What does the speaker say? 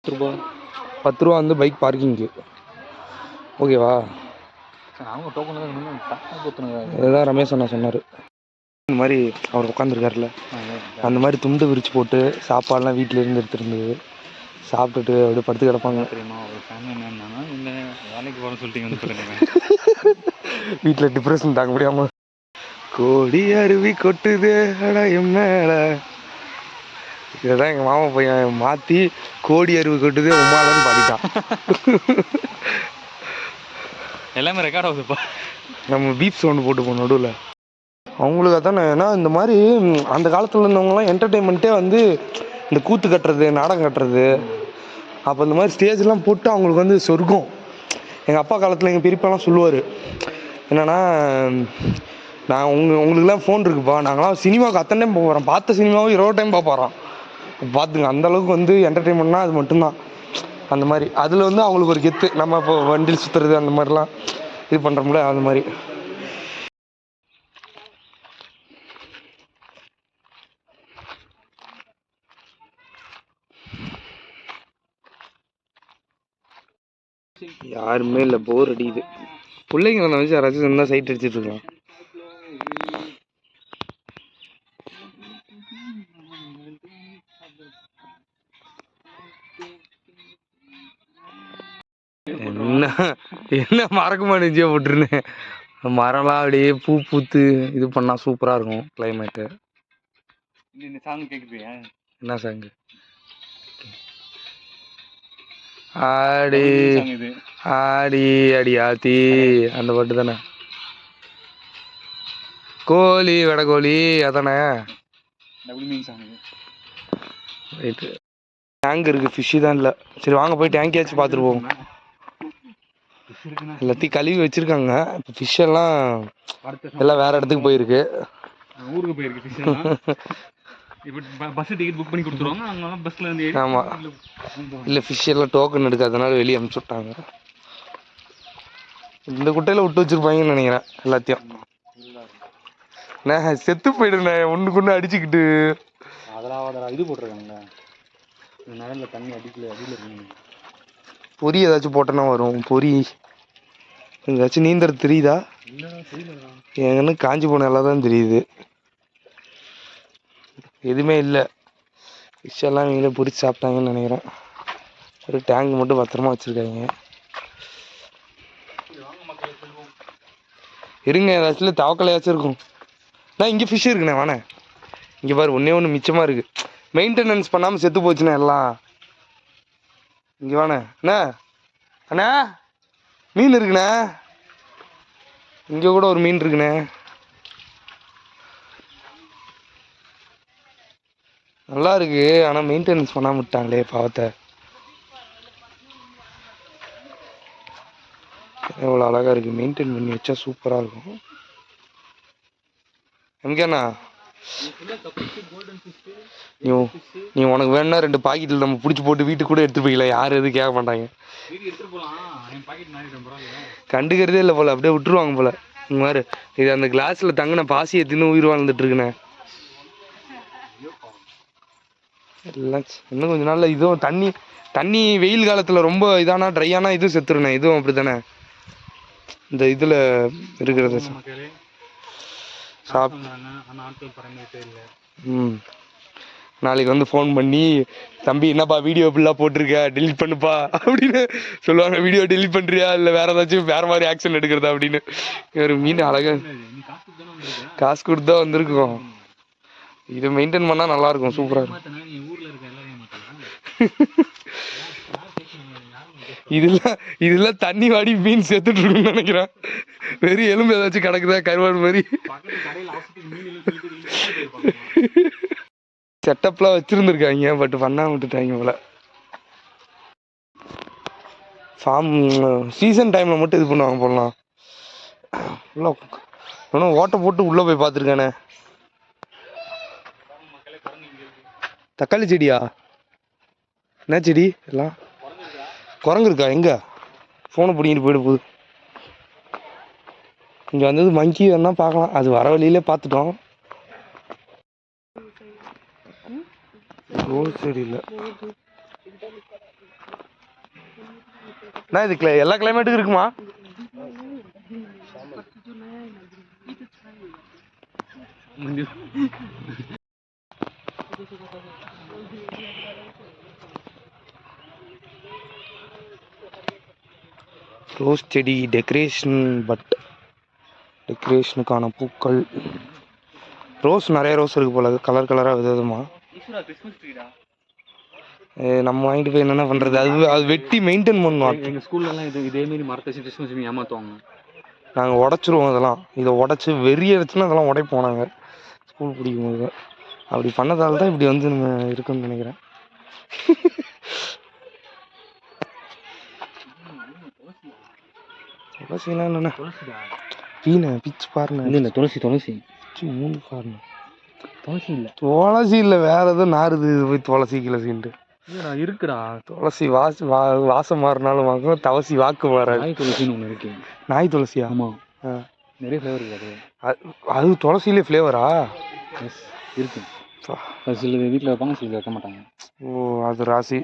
ரூபா 10 ரூபா வந்து பைக் பார்க்கிங்க்கு. ஓகேவா? இதுதான் ரமேஷ் அண்ணா சொன்னார். இந்த மாதிரி அவர் உட்காந்துருக்காருல, அந்த மாதிரி துண்டு விரித்து போட்டு சாப்பாடெலாம் வீட்டில் இருந்து எடுத்துருந்தது சாப்பிட்டுட்டு அப்படியே படுத்து கிடப்பாங்க. தெரியுமா ஒரு ஃபேமிலி என்னன்னா இல்லை வேலைக்கு போகிற சொல்லிட்டீங்க வந்து வீட்டில் டிப்ரெஷன் தாங்க முடியாமல் கோடி அருவி கொட்டுது அடா என் மேல. இதுதான் எங்கள் மாமா பையன் மாற்றி கோடி அருவி கொட்டுது உமாலன்னு பாடிட்டான். எல்லாமே ரெக்கார்ட் ஆகுதுப்பா. நம்ம பீப் சவுண்டு போட்டு போன நடுவில் அவங்களுக்கு அதானே. ஏன்னா இந்த மாதிரி அந்த காலத்தில் இருந்தவங்கலாம் என்டர்டெயின்மெண்ட்டே வந்து இந்த கூத்து கட்டுறது, நாடகம் கட்டுறது, அப்போ இந்த மாதிரி ஸ்டேஜ்லாம் போட்டு அவங்களுக்கு வந்து சொர்க்கம். எங்கள் அப்பா காலத்தில் எங்கள் பெரியப்பாலாம் சொல்லுவார் என்னென்னா, நான் உங்களுக்குலாம் ஃபோன் இருக்குப்பா, நாங்களாம் சினிமாவுக்கு அத்தனை டைம் போகிறோம், பார்த்த சினிமாவும் 20 டைம் பார்ப்போம். பார்த்துங்க அந்தளவுக்கு வந்து என்டர்டெயின்மெண்ட்னா அது மட்டும்தான். அந்த மாதிரி அதில் வந்து அவங்களுக்கு ஒரு கெத்து. நம்ம இப்போ வண்டியில் சுற்றுறது அந்த மாதிரிலாம் இது பண்ணுறோம்ல, அந்த மாதிரி. யாருமே இல்லை, போர் அடிக்குது. பிள்ளைங்க நான் வச்சு யாராச்சும் இருந்தால் சைட் அடிச்சுட்டு இருக்கலாம். என்ன என்ன மறக்குமா நிச்சய போட்டுருந்தேன். மரம்லாம் அப்படியே பூ பூத்து இது பண்ணால் சூப்பராக இருக்கும் கிளைமேட்டு. இந்த சாங் கேட்குறியா? என்ன சாங்கு? ஆடி ஆடி அடி ஆத்தி அந்த பாட்டு தானே. கோழி வட கோழி அதானே. ரைட்டு. டேங்க் இருக்குது, ஃபிஷ்ஷு தான் இல்லை. சரி வாங்க போய் டேங்கையாச்சும் பார்த்துட்டு போவோம். எல்லாத்தையும் கழுவி வச்சுருக்காங்க. இப்போ ஃபிஷ்ஷெல்லாம் எல்லாம் வேறு இடத்துக்கு போயிருக்கு. ஊருக்கு போயிருக்கு ஃபிஷ்ஷெல்லாம். இப்போ பஸ் டிக்கெட் புக் பண்ணி கொடுத்துருவாங்க. அங்கே பஸ்ஸில் இருந்து. ஆமாம், இல்லை ஃபிஷ் எல்லாம் டோக்கன் எடுக்காதனால வெளியே அனுப்பிச்சி விட்டாங்க. இந்த குட்டையில் விட்டு வச்சுருப்பாங்கன்னு நினைக்கிறேன் எல்லாத்தையும். நான் செத்து போயிடுனேன் ஒன்றுக்கு ஒன்று அடிச்சுக்கிட்டு. அதெல்லாம் இது போட்டிருக்காங்க நிழலில் தண்ணி அடிக்கல அடியில் இருக்கு. பொறி ஏதாச்சும் போட்டோன்னா வரும். பொறி ஏதாச்சும் நீந்தறது தெரியுதா? எங்கன்னு காஞ்சி போன எல்லாம் தான் தெரியுது. எதுவுமே இல்லை. ஃபிஷ் எல்லாம் இவங்களே பிடிச்சி சாப்பிட்டாங்கன்னு நினைக்கிறேன். ஒரு டேங்க் மட்டும் பத்திரமா வச்சுருக்காங்க. இருங்க, ஏதாச்சும் தவக்கலையாச்சும் இருக்கும். நான் இங்கே ஃபிஷ் இருக்குண்ணே, வாண்ணே. இங்கே பாரு ஒன்றே ஒன்று மிச்சமாக இருக்குது. மெயின்டெனன்ஸ் பண்ணாமல் செத்து போச்சுண்ணே எல்லாம். இங்கே வாண்ணே. அண்ணா அண்ணா மீன் இருக்குண்ணே. இங்கே கூட ஒரு மீன் இருக்குண்ணே. நல்லா இருக்கு, ஆனால் மெயின்டெனன்ஸ் பண்ணாமல் விட்டாங்களே பாவத்தை. எவ்வளோ அழகாக இருக்குது. மெயின்டைன் பண்ணி வச்சா சூப்பராக இருக்கும். எங்கேண்ணா நீ உனக்கு வேணுன்னா 2 பாக்கெட்டில் நம்ம பிடிச்சி போட்டு வீட்டுக்கு கூட எடுத்துகிட்டு போய்க்கலாம். யாரும் எதுவும் கேட்க மாட்டாங்க. கண்டுக்கிறதே இல்லை போல், அப்படியே விட்டுருவாங்க போல். இந்த மாதிரி இது அந்த கிளாஸில் தங்கின பாசியை தின்னு உயிர் வாழ்ந்துட்டு இருக்குண்ணே. எல்லாம் இன்னும் கொஞ்ச நாளில் இதுவும் தண்ணி வெயில் காலத்தில் ரொம்ப இதானா ட்ரையானா இதுவும் செத்துருண்ணே. இதுவும் அப்படி தானே இந்த இதில் இருக்கிறது. நாளைக்கு வந்து ஃபோன் பண்ணி, தம்பி என்னப்பா வீடியோ ஃபுல்லாக போட்டிருக்க, டெலிட் பண்ணுப்பா அப்படின்னு சொல்லுவாங்க. வீடியோ டெலிட் பண்ணுறியா இல்லை வேறு ஏதாச்சும் வேறு மாதிரி ஆக்ஷன் எடுக்கிறதா அப்படின்னு. ஒரு மீன் அழகாக காசு கொடுத்து தான் வந்திருக்கோம். இதை மெயின்டைன் பண்ணால் நல்லாயிருக்கும், சூப்பராக இருக்கும். இதெல்லாம் தண்ணி வாடி மீன் செத்துட்டு இருக்குன்னு நினைக்கிறேன். வெறும் எலும்பு ஏதாச்சும் கிடக்குதா கருவாடு மாதிரி. செட்டப்லாம் வச்சுருந்துருக்காங்க, பட் பண்ணாமல் விட்டுட்டாங்க போல. ஃபார்ம் சீசன் டைமில் மட்டும் இது பண்ணுவாங்க போடலாம். இன்னும் ஓட்டை போட்டு உள்ளே போய் பார்த்துருக்கானே. தக்காளி செடியா? என்ன செடி எல்லாம்? குரங்கு இருக்கா? எங்கே? ஃபோனை பிடிங்கிட்டு போயிட்டு போகுது. இங்கே வந்தது மங்கி வேணா பார்க்கலாம். அது வர வழியிலே பார்த்துட்டோம். ரோஸ் செடி இல்லை. அண்ணா இது எல்லா கிளைமேட்டுக்கும் இருக்குமா? ரோஸ் செடி டெக்கரேஷனுக்கான பூக்கள். ரோஸ் நிறைய ரோஸ் இருக்கு போல, கலர் கலராக விதமா. நம்ம வாங்கிட்டு போய் என்ன பண்றது? அது வெட்டி மெயின்டைன் பண்ணுவோம். எங்கள் ஸ்கூல்லலாம் இதே மாரி மரத்தை வச்சு கிறிஸ்மஸ் ஏமாற்றுவாங்க. நாங்கள் உடச்சிருவோம் அதெல்லாம். இதை உடச்சி வெறியடிச்சுன்னா அதெல்லாம் உடைப்போம் நாங்கள் ஸ்கூல் பிடிக்கும்போது. அப்படி பண்ணதால தான் இப்படி வந்து நம்ம இருக்குன்னு நினைக்கிறேன். துளசினா என்னண்ணா? பீனை பிச்சு பாருண்ணா. இல்லை துளசி மூணு பாருண்ணா. துளசி இல்லை வேற எதுவும் நாருது போய் துளசி கிளசின்ட்டு இருக்குடா. துளசி வாசம் மாறினாலும் வாங்கும், தவசி வாக்கு மாறாது. நாய் துளசின்னு ஒன்று இருக்கு. நாய் துளசியா? ஆமாம், நிறைய ஃப்ளேவர் இருக்குது. அது துளசியிலே ஃப்ளேவரா? எஸ் இருக்கு. சில வீட்டில் வைப்பாங்க, சில வைக்க மாட்டாங்க. ஓ, அது ராசி.